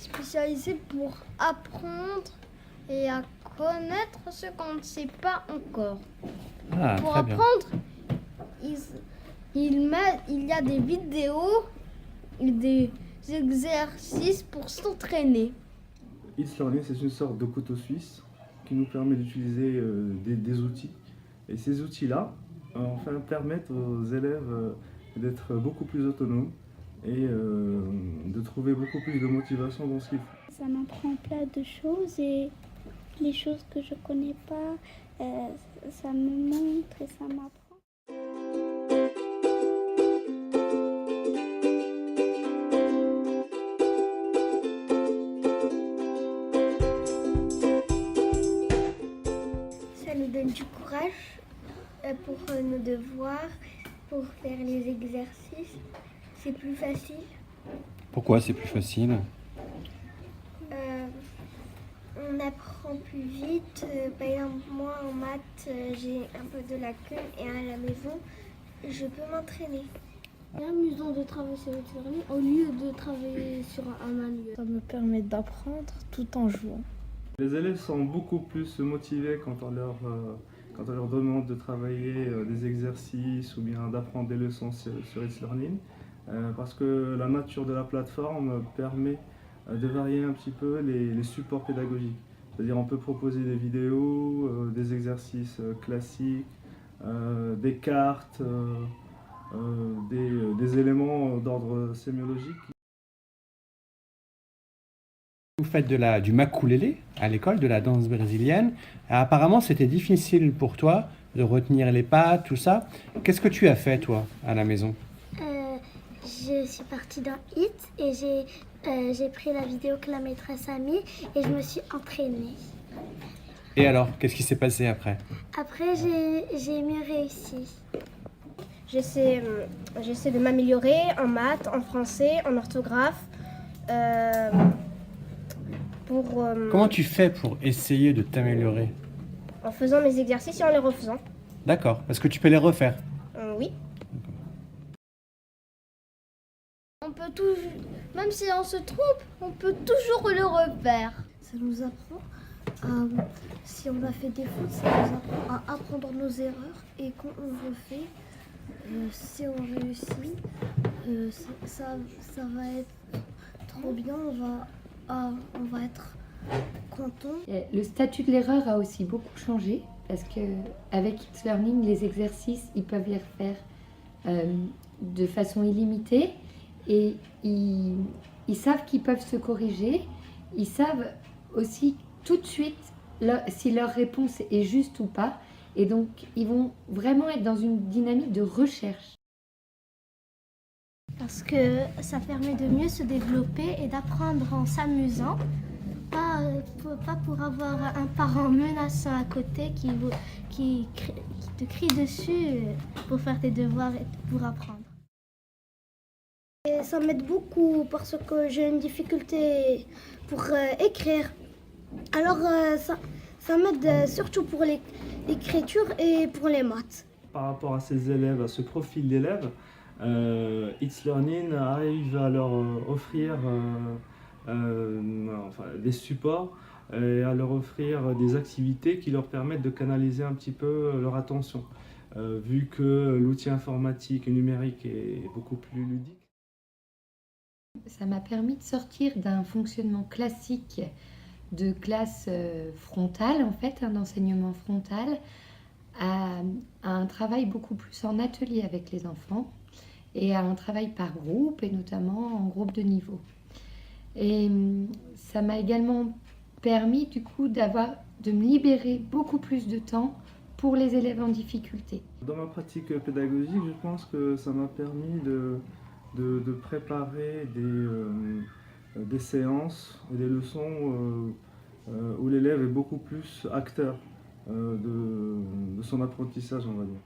spécialisé pour apprendre et à connaître ce qu'on ne sait pas encore. Ah, Pour très bien. apprendre, il y a des vidéos et des exercices pour s'entraîner. It's Learning, c'est une sorte de couteau suisse qui nous permet d'utiliser des outils. Et ces outils-là, enfin, permettent aux élèves d'être beaucoup plus autonomes et de trouver beaucoup plus de motivation dans ce qu'ils font. Ça m'apprend plein de choses et les choses que je connais pas, ça me montre et ça m'apprend. Ça nous donne du courage pour nos devoirs, pour faire les exercices. C'est plus facile. Pourquoi c'est plus facile? On apprend plus vite. Par exemple, moi en maths, j'ai un peu de lacune et à la maison, je peux m'entraîner. C'est amusant de travailler sur le learning au lieu de travailler sur un manuel. Ça me permet d'apprendre tout en jouant. Les élèves sont beaucoup plus motivés quand on leur demande de travailler des exercices ou bien d'apprendre des leçons sur It's Learning, parce que la nature de la plateforme permet de varier un petit peu les supports pédagogiques. C'est-à-dire on peut proposer des vidéos, des exercices classiques, des cartes, des éléments d'ordre sémiologique. Vous faites du makulélé à l'école, de la danse brésilienne. Apparemment, c'était difficile pour toi de retenir les pas, tout ça. Qu'est-ce que tu as fait, toi, à la maison? Je suis partie dans Hit et j'ai pris la vidéo que la maîtresse a mis et je me suis entraînée. Et alors, qu'est-ce qui s'est passé après? Après, j'ai mieux réussi. J'essaie de m'améliorer en maths, en français, en orthographe. Comment tu fais pour essayer de t'améliorer? En faisant mes exercices et en les refaisant. D'accord, parce que tu peux les refaire. Oui. On peut toujours, même si on se trompe, on peut toujours le refaire. Ça nous apprend si on a fait des fautes, ça nous apprend à apprendre nos erreurs et quand on refait, si on réussit, ça va être trop bien, on va être content. Le statut de l'erreur a aussi beaucoup changé parce qu'avec It's Learning, les exercices, ils peuvent les refaire de façon illimitée et ils savent qu'ils peuvent se corriger. Ils savent aussi tout de suite si leur réponse est juste ou pas. Et donc, ils vont vraiment être dans une dynamique de recherche. Parce que ça permet de mieux se développer et d'apprendre en s'amusant. Pas pour avoir un parent menaçant à côté qui te crie dessus pour faire tes devoirs et pour apprendre. Et ça m'aide beaucoup parce que j'ai une difficulté pour écrire. Alors ça m'aide surtout pour l'écriture et pour les maths. Par rapport à ces élèves, à ce profil d'élèves, It's Learning arrive à leur offrir des supports et à leur offrir des activités qui leur permettent de canaliser un petit peu leur attention. Vu que l'outil informatique et numérique est beaucoup plus ludique. Ça m'a permis de sortir d'un fonctionnement classique de classe frontale, en fait, d'enseignement frontal, à un travail beaucoup plus en atelier avec les enfants et à un travail par groupe et notamment en groupe de niveau. Et ça m'a également permis du coup de me libérer beaucoup plus de temps pour les élèves en difficulté. Dans ma pratique pédagogique, je pense que ça m'a permis de préparer des séances et des leçons où l'élève est beaucoup plus acteur de son apprentissage, on va dire.